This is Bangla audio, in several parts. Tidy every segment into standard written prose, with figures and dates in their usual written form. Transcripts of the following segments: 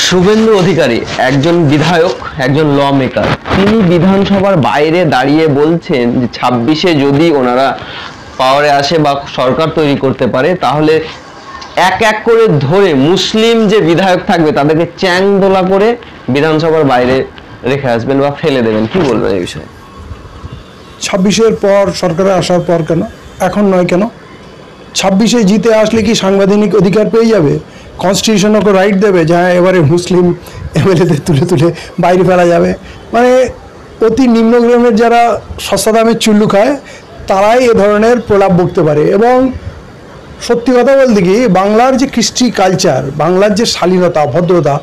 শুভেন্দু অধিকারী একজন বিধায়ক, একজন ল মেকার। তিনি বিধানসভার বাইরে দাঁড়িয়ে বলছেন যে 26-এ যদি ওনারা পাওয়ারে আসে বা সরকার তৈরি করতে পারে, তাহলে এক এক করে ধরে মুসলিম যে বিধায়ক থাকবে তাদেরকে চ্যাং দোলা করে বিধানসভার বাইরে রেখে আসবেন বা ফেলে দেবেন। কি বলবেন এই বিষয়ে? 26-এর পর সরকারে আসার পর কেন, এখন নয় কেন? 26-এ জিতে আসলে কি সাংবিধানিক অধিকার পেয়ে যাবে? কনস্টিটিউশন ওকে রাইট দেবে যে হ্যাঁ এবারে মুসলিম এমএলএদের তুলে তুলে বাইরে ফেলা যাবে? মানে অতি নিম্নগ্রামের যারা সস্তা দামের চুল্লু খায় তারাই এ ধরনের প্রলাপ বকতে পারে। এবং সত্যি কথা বলতে কি, বাংলার যে কৃষ্টি কালচার, বাংলার যে শালীনতা ভদ্রতা,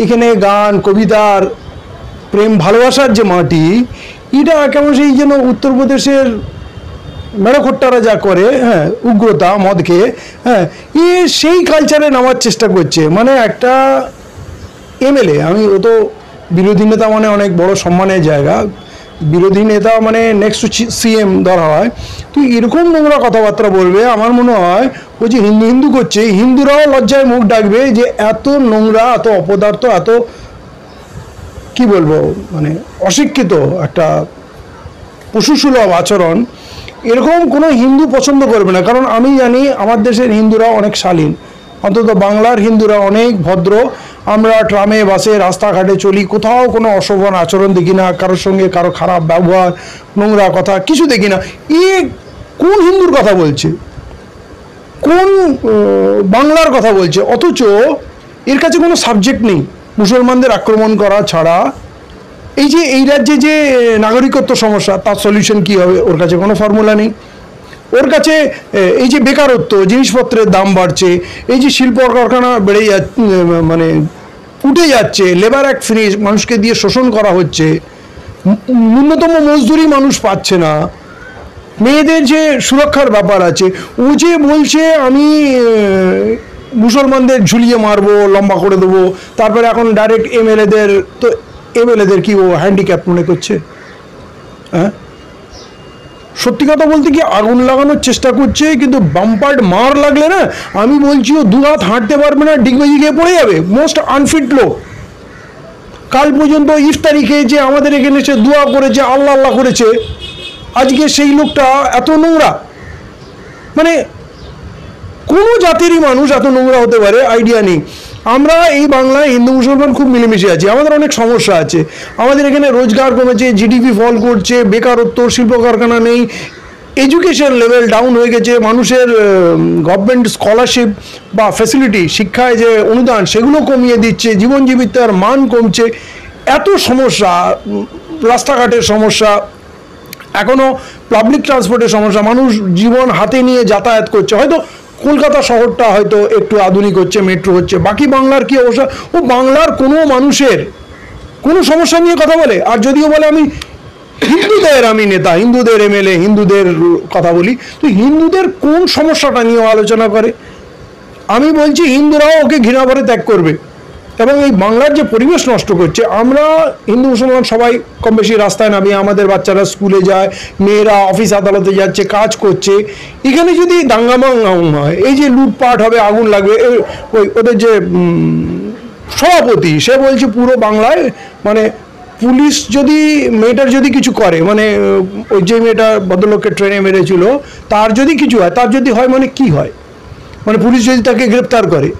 এখানে গান কবিতার প্রেম ভালোবাসার যে মাটি, এটা কেমন সেই যেন উত্তরপ্রদেশের মেড়খোট্টারা যা করে, হ্যাঁ উগ্রতা মদ খেয়ে, হ্যাঁ সেই কালচারে নামার চেষ্টা করছে। মানে একটা এমএলএ, আমি ও তো বিরোধী নেতা মানে অনেক বড় সম্মানের জায়গা, বিরোধী নেতা মানে নেক্সট টু সিএম ধরা হয়, তো এরকম নোংরা কথাবার্তা বলবে। আমার মনে হয় ও যে হিন্দু হিন্দু করছে, হিন্দুরাও লজ্জায় মুখ ডাকবে যে এত নোংরা, এত অপদার্থ, এত কি বলবো মানে অশিক্ষিত একটা পশুসুলভ আচরণ এরকম কোনো হিন্দু পছন্দ করবে না। কারণ আমি জানি আমার দেশের হিন্দুরা অনেক শালীন, অন্তত বাংলার হিন্দুরা অনেক ভদ্র। আমরা ট্রামে বাসে রাস্তাঘাটে চলি, কোথাও কোনো অশোভন আচরণ দেখি না, কারোর সঙ্গে কারো খারাপ ব্যবহার, নোংরা কথা কিছু দেখি না। কোন হিন্দুর কথা বলছে, কোন বাংলার কথা বলছে? অথচ এর কাছে কোনো সাবজেক্ট নেই মুসলমানদের আক্রমণ করা ছাড়া। এই যে এই রাজ্যে যে নাগরিকত্ব সমস্যা, তার সলিউশন কী হবে, ওর কাছে কোনো ফর্মুলা নেই। ওর কাছে এই যে বেকারত্ব, জিনিসপত্রের দাম বাড়ছে, এই যে শিল্প কারখানা বেড়ে যাচ্ছে, মানে উঠে যাচ্ছে, লেবার অ্যাক্ট ফিনিশ, মানুষকে দিয়ে শোষণ করা হচ্ছে, ন্যূনতম মজদুরি মানুষ পাচ্ছে না, মেয়েদের যে সুরক্ষার ব্যাপার আছে, ও যে বলছে আমি মুসলমানদের ঝুলিয়ে মারবো, লম্বা করে দেবো, তারপরে এখন ডাইরেক্ট এমএলএদের, তো এমএলএদের কি ও হ্যান্ডিক্যাপ মনে করছে? হ্যাঁ, সত্যি কথা বলতে কি আগুন লাগানোর চেষ্টা করছে, কিন্তু বাম্পার্ড মার লাগলে না, আমি বলছি ও দু হাত হাঁটতে পারবে না, ডিগবাজি গিয়ে পড়ে যাবে। মোস্ট আনফিট লোক। কাল পর্যন্ত ইফতারি খেয়েছে, আমাদের এখানে সে দোয়া করেছে, আল্লাহ আল্লাহ করেছে, আজকে সেই লোকটা এত নোংরা। মানে কোনো জাতিরই মানুষ এত নোংরা হতে পারে আইডিয়া নেই। আমরা এই বাংলায় হিন্দু মুসলমান খুব মিলেমিশে আছি, আমাদের অনেক সমস্যা আছে। আমাদের এখানে রোজগার কমেছে, জিডিপি ফল করছে, বেকারত্ব, শিল্প কারখানা নেই, এডুকেশন লেভেল ডাউন হয়ে গেছে, মানুষের গভর্নমেন্ট স্কলারশিপ বা ফ্যাসিলিটি, শিক্ষায় যে অনুদান সেগুলো কমিয়ে দিচ্ছে, জীবন জীবিকার মান কমছে, এত সমস্যা, রাস্তাঘাটের সমস্যা, এখনও পাবলিক ট্রান্সপোর্টের সমস্যা, মানুষ জীবন হাতে নিয়ে যাতায়াত করছে। হয়তো কলকাতা শহরটা হয়তো একটু আধুনিক হচ্ছে, মেট্রো হচ্ছে, বাকি বাংলার কী অবস্থা? ও বাংলার কোনো মানুষের কোনো সমস্যা নিয়ে কথা বলে? আর যদিও বলে আমি হিন্দুদের, আমি নেতা, হিন্দুদের এমএলএ, হিন্দুদের কথা বলি, তো হিন্দুদের কোন সমস্যাটা নিয়ে আলোচনা করে? আমি বলছি হিন্দুরাও ওকে ঘৃণা ভরে ত্যাগ করবে। এবং এই বাংলার যে পরিবেশ নষ্ট করছে, আমরা হিন্দু মুসলমান সবাই কম বেশি রাস্তায় নামি, আমাদের বাচ্চারা স্কুলে যায়, মেয়েরা অফিস আদালতে যাচ্ছে, কাজ করছে। এখানে যদি দাঙ্গামাঙ্গাম হয়, এই যে লুটপাট হবে, আগুন লাগবে, ওই ওদের যে সভাপতি সে বলছে পুরো বাংলায়, মানে পুলিশ যদি মেয়েটার যদি কিছু করে, মানে ওই যে মেয়েটা ভদ্রলোককে ট্রেনে মেরেছিল, তার যদি কিছু হয়, তার যদি হয় মানে কি হয়, মানে পুলিশ যদি তাকে গ্রেপ্তার করে,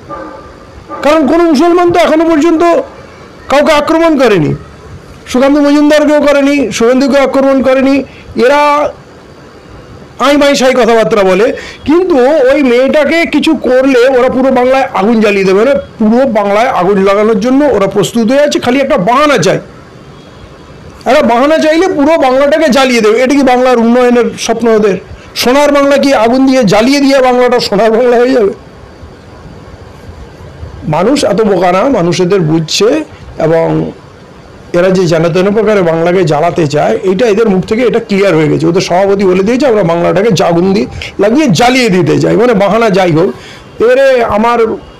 কারণ কোনো মুসলমান তো এখনো পর্যন্ত কাউকে আক্রমণ করেনি, সুকান্ত মজুমদারকেও করেনি, শুভেন্দুকেও আক্রমণ করেনি, এরা আই মাই সাই কথাবার্তা বলে। কিন্তু ওই মেয়েটাকে কিছু করলে ওরা পুরো বাংলায় আগুন জ্বালিয়ে দেবে, না পুরো বাংলায় আগুন লাগানোর জন্য ওরা প্রস্তুত হয়ে আছে, খালি একটা বাহানা চাই। একটা বাহানা চাইলে পুরো বাংলাটাকে জ্বালিয়ে দেবে। এটা কি বাংলার উন্নয়নের স্বপ্ন ওদের? সোনার বাংলা কি আগুন দিয়ে জ্বালিয়ে দিয়ে বাংলাটা সোনার বাংলা হয়ে যাবে? মানুষ এত বোকা না, মানুষ এদের বুঝছে, এবং এরা যে যেন প্রকারে বাংলাকে জ্বালাতে চায়, এইটা এদের মুখ থেকে এটা ক্লিয়ার হয়ে গেছে। ওদের সভাপতি বলে দিয়েছে আমরা বাংলাটাকে আগুন দিয়ে লাগিয়ে জ্বালিয়ে দিতে চাই, মানে বাহানা যাই হোক। এবারে আমার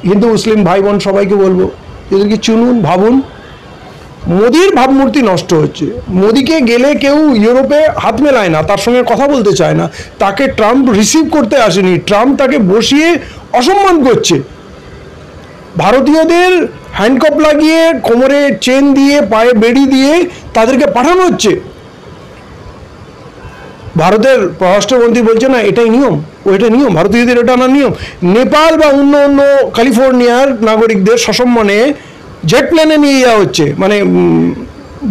হিন্দু মুসলিম ভাই বোন সবাইকে বলবো, এদেরকে চুনুন, ভাবুন। মোদির ভাবমূর্তি নষ্ট হচ্ছে। মোদিকে গেলে কেউ ইউরোপে হাত মেলায় না, তার সঙ্গে কথা বলতে চায় না, তাকে ট্রাম্প রিসিভ করতে আসেনি, ট্রাম্প তাকে বসিয়ে অসম্মান করছে। ভারতীয়দের হ্যান্ডকাপ লাগিয়ে, কোমরে চেন দিয়ে, পায়ে বেড়ি দিয়ে তাদেরকে পাঠানো হচ্ছে। ভারতের পররাষ্ট্রমন্ত্রী বলছে না এটাই নিয়ম, ওইটা নিয়ম, ভারতীয়দের এটা আনার নিয়ম। নেপাল বা অন্য অন্য ক্যালিফোর্নিয়ার নাগরিকদের সসম্মানে জেট প্লেনে নিয়ে যাওয়া হচ্ছে, মানে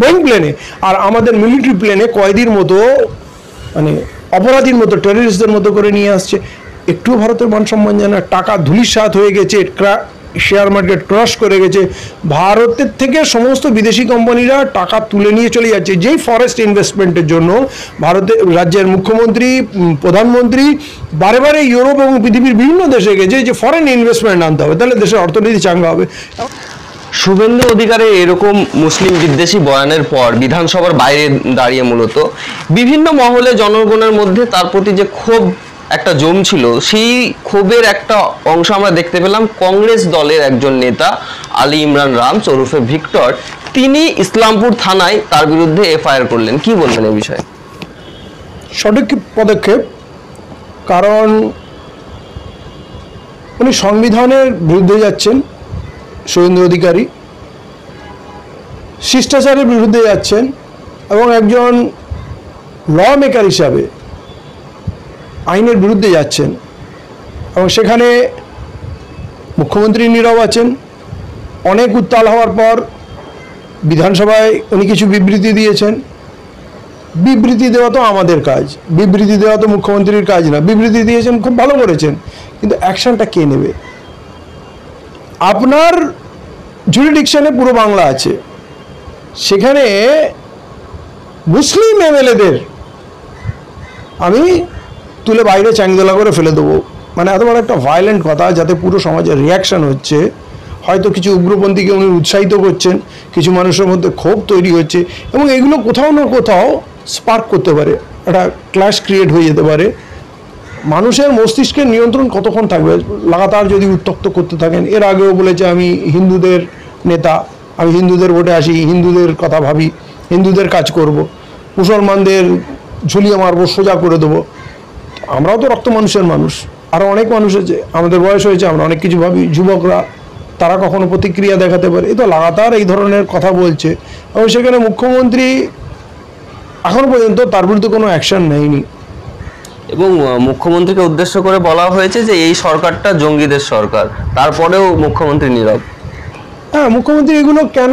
বোয়িং প্লেনে, আর আমাদের মিলিটারি প্লেনে কয়েদির মতো, মানে অপরাধীর মতো, টেররিস্টদের মতো করে নিয়ে আসছে। একটুও ভারতের মান সম্মান জানে না। টাকা ধূলিসাৎ হয়ে গেছে, শেয়ার মার্কেট ক্রাশ করে গেছে। ভারতের থেকে সমস্ত বিদেশি কোম্পানিরা টাকা তুলে নিয়ে চলে যাচ্ছে যেই ফরেস্ট ইনভেস্টমেন্টের জন্য। ভারতের রাজ্যের মুখ্যমন্ত্রী, প্রধানমন্ত্রী বারে বারে ইউরোপ এবং পৃথিবীর বিভিন্ন দেশে গেছে যে ফরেন ইনভেস্টমেন্ট আনতে হবে, তাহলে দেশের অর্থনীতি চাঙ্গা হবে। শুভেন্দু অধিকারের এরকম মুসলিম বিদ্বেষী বয়ানের পর বিধানসভার বাইরে দাঁড়িয়ে মূলত বিভিন্ন মহলে জনগণের মধ্যে তার প্রতি যে ক্ষোভ একটা জমছিল, সেই ক্ষোভের একটা অংশ আমরা দেখতে পেলাম কংগ্রেস দলের একজন নেতা আলী ইমরান রামস ওরফে ভিক্টর। তিনি ইসলামপুর থানায় তার বিরুদ্ধে এফআইআর করলেন। কি বলবেন এই বিষয়ে? সঠিক পদক্ষেপ, কারণ উনি সংবিধানের বিরুদ্ধে যাচ্ছেন, শুভেন্দু অধিকারী শিষ্টাচারের বিরুদ্ধে যাচ্ছেন, এবং একজন ল মেকার হিসাবে আইনের বিরুদ্ধে যাচ্ছেন। এবং সেখানে মুখ্যমন্ত্রী নীরব আছেন। অনেক উত্তাল হওয়ার পর বিধানসভায় উনি কিছু বিবৃতি দিয়েছেন। বিবৃতি দেওয়া তো আমাদের কাজ, বিবৃতি দেওয়া তো মুখ্যমন্ত্রীর কাজ না। বিবৃতি দিয়েছেন, খুব ভালো করেছেন, কিন্তু অ্যাকশনটা কে নেবে? আপনার জুরিডিকশনে পুরো বাংলা আছে, সেখানে মুসলিম এমএলএদের আমি তুলে বাইরে চ্যাংদোলা করে ফেলে দেবো, মানে এত বড় একটা ভায়োলেন্ট কথা, যাতে পুরো সমাজের রিয়াকশন হচ্ছে। হয়তো কিছু উগ্রপন্থীকে উনি উৎসাহিত করছেন, কিছু মানুষের মধ্যে ক্ষোভ তৈরি হচ্ছে, এবং এগুলো কোথাও না কোথাও স্পার্ক করতে পারে, একটা ক্ল্যাশ ক্রিয়েট হয়ে যেতে পারে। মানুষের মস্তিষ্কের নিয়ন্ত্রণ কতক্ষণ থাকবে লাগাতার যদি উত্তপ্ত করতে থাকেন? এর আগেও বলেছে আমি হিন্দুদের নেতা, আমি হিন্দুদের ভোটে আসি, হিন্দুদের কথা ভাবি, হিন্দুদের কাজ করব, মুসলমানদের ঝুলিয়ে মারবো, সোজা করে দেবো। আমরাও তো রক্ত মানুষের মানুষ, আরও অনেক মানুষ আছে, আমাদের বয়স হয়েছে, আমরা অনেক কিছু ভাবি। যুবকরা, তারা কখনো প্রতিক্রিয়া দেখাতে পারে। এই তো লাগাতার এই ধরনের কথা বলছে, এবং সেখানে মুখ্যমন্ত্রী এখনো পর্যন্ত তার বিরুদ্ধে কোনো অ্যাকশন নেয়নি। এবং মুখ্যমন্ত্রীকে উদ্দেশ্য করে বলা হয়েছে যে এই সরকারটা জঙ্গিদের সরকার, তারপরেও মুখ্যমন্ত্রী নীরব। হ্যাঁ, মুখ্যমন্ত্রী এগুলো কেন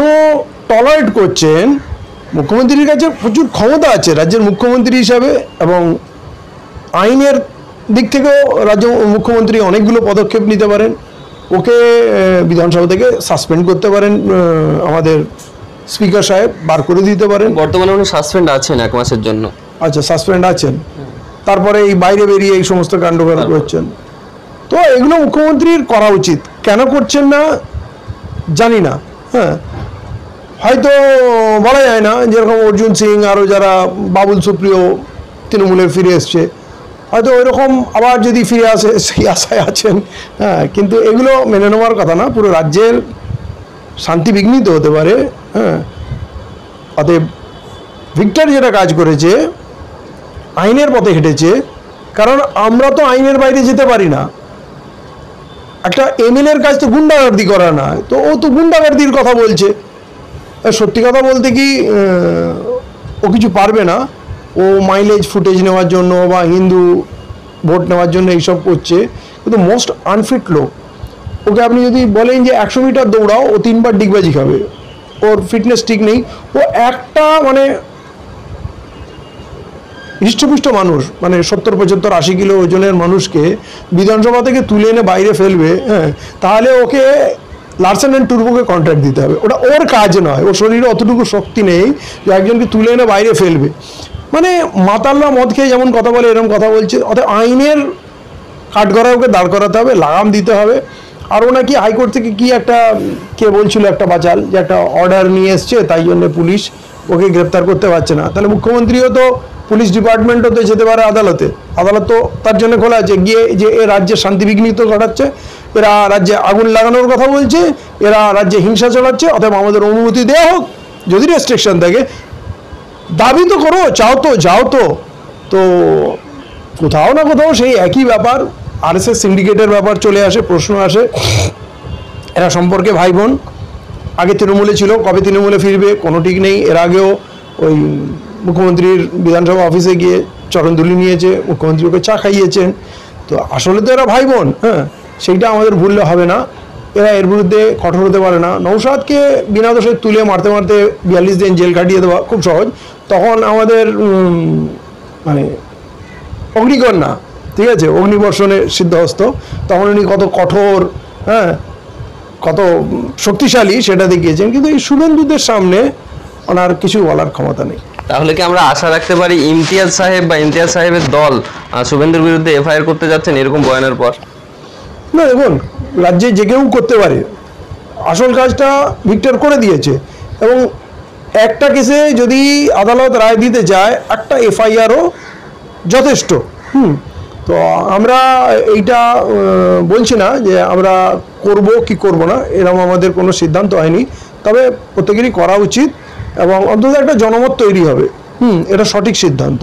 টলারেট করছেন? মুখ্যমন্ত্রীর কাছে প্রচুর ক্ষমতা আছে রাজ্যের মুখ্যমন্ত্রী হিসাবে, এবং আইনের দিক থেকেও রাজ্য মুখ্যমন্ত্রী অনেকগুলো পদক্ষেপ নিতে পারেন। ওকে বিধানসভা থেকে সাসপেন্ড করতে পারেন, আমাদের স্পিকার সাহেব বার করে দিতে পারেন। বর্তমানে উনি সাসপেন্ড আছেন 1 মাসের জন্য। আচ্ছা, সাসপেন্ড আছেন, তারপরে এই বাইরে বেরিয়ে এই সমস্ত কাণ্ড করছেন। তো এগুলো মুখ্যমন্ত্রীর করা উচিত, কেন করছেন না জানি না। হ্যাঁ, হয়তো বলা যায় না, যেরকম অর্জুন সিং, আরও যারা, বাবুল সুপ্রিয় তৃণমূলের ফিরে এসছে, হয়তো ওই রকম আবার যদি ফিরে আসে সেই আশায় আছেন। হ্যাঁ, কিন্তু এগুলো মেনে নেওয়ার কথা না, পুরো রাজ্যের শান্তি বিঘ্নিত হতে পারে। হ্যাঁ, অতএব ভিক্টর যেটা কাজ করেছে, আইনের পথে হেঁটেছে, কারণ আমরা তো আইনের বাইরে যেতে পারি না। একটা এমএলএর কাজ তো গুন্ডাগার্দি করা না, তো ও তো গুন্ডাগার্দির কথা বলছে। সত্যি কথা বলতে কি, ও কিছু পারবে না। ও মাইলেজ ফুটেজ নেওয়ার জন্য বা হিন্দু ভোট নেওয়ার জন্য এইসব করছে, কিন্তু মোস্ট আনফিট লোক। ওকে আপনি যদি বলেন যে 100 মিটার দৌড়াও, ও 3 বার ডিগবাজি খাবে, ওর ফিটনেস ঠিক নেই। ও একটা মানে হৃষ্টপুষ্ট মানুষ, মানে 70-75-80 কিলো ওজনের মানুষকে বিধানসভা থেকে তুলে এনে বাইরে ফেলবে। হ্যাঁ, তাহলে ওকে লার্সেন অ্যান্ড টুর্বোকে কন্ট্রাক্ট দিতে হবে, ওটা ওর কাজ নয়। ওর শরীরে অতটুকু শক্তি নেই যে একজনকে তুলে এনে বাইরে ফেলবে। মানে মাতাল্লা মদ খেয়ে যেমন কথা বলে এরকম কথা বলছে। অর্থাৎ আইনের কাঠগড়ায় ওকে দাঁড় করাতে হবে, লাগাম দিতে হবে। আর ও নাকি হাইকোর্ট থেকে কি একটা, কে বলছিল একটা বাচাল, যে একটা অর্ডার নিয়ে এসছে, তাই জন্য পুলিশ ওকে গ্রেপ্তার করতে পারছে না। তাহলে মুখ্যমন্ত্রীও তো, পুলিশ ডিপার্টমেন্টও তো যেতে পারে আদালতে। আদালত তো তার জন্য খোলা আছে, গিয়ে যে এ রাজ্যে শান্তি বিঘ্নিত ঘটাচ্ছে, এরা রাজ্যে আগুন লাগানোর কথা বলছে, এরা রাজ্যে হিংসা চালাচ্ছে, অতএব আমাদের অনুমতি দেওয়া হোক। যদি রেস্ট্রিকশন থাকে, দাবি তো করো, চাও তো, যাও তো। তো কোথাও না কোথাও সেই একই ব্যাপার, আরএসএস সিন্ডিকেটের ব্যাপার চলে আসে, প্রশ্ন আসে। এরা সম্পর্কে ভাই বোন, আগে তৃণমূলে ছিল, কবে তৃণমূলে ফিরবে কোনো ঠিক নেই। এর আগেও ওই মুখ্যমন্ত্রীর বিধানসভা অফিসে গিয়ে চরণধুলি নিয়েছে, মুখ্যমন্ত্রী ওকে চা খাইয়েছেন। তো আসলে তো এরা ভাই বোন, হ্যাঁ, সেইটা আমাদের ভুললে হবে না। এরা এর বিরুদ্ধে কঠোর হতে পারে না। নৌশাদকে বিনা দোষে তুলে মারতে মারতে 42 দিন জেল কাটিয়ে দেওয়া খুব সহজ। তখন আমাদের মানে অগ্নিকন্যা, ঠিক আছে, অগ্নিবর্ষণে সিদ্ধহস্ত, তখন উনি কত কঠোর, হ্যাঁ, কত শক্তিশালী সেটা দেখিয়েছেন। কিন্তু এই শুভেন্দুদের সামনে ওনার কিছু বলার ক্ষমতা নেই। তাহলে কি আমরা আশা রাখতে পারি ইমতিয়াজ সাহেব বা ইমতিয়াজ সাহেবের দল শুভেন্দুর বিরুদ্ধে এফআইআর করতে যাচ্ছেন এরকম বয়ানের পর? না, দেখুন, রাজ্যে যে কেউ করতে পারে, আসল কাজটা ভিক্টর করে দিয়েছে। এবং একটা কেসে যদি আদালত রায় দিতে যায়, একটা এফআইআরও যথেষ্ট। তো আমরা এইটা বলছি না যে আমরা করব কি করব না, এরকম আমাদের কোনো সিদ্ধান্ত হয়নি। তবে প্রত্যেকেরই করা উচিত এবং অন্তত একটা জনমত তৈরি হবে। এটা সঠিক সিদ্ধান্ত।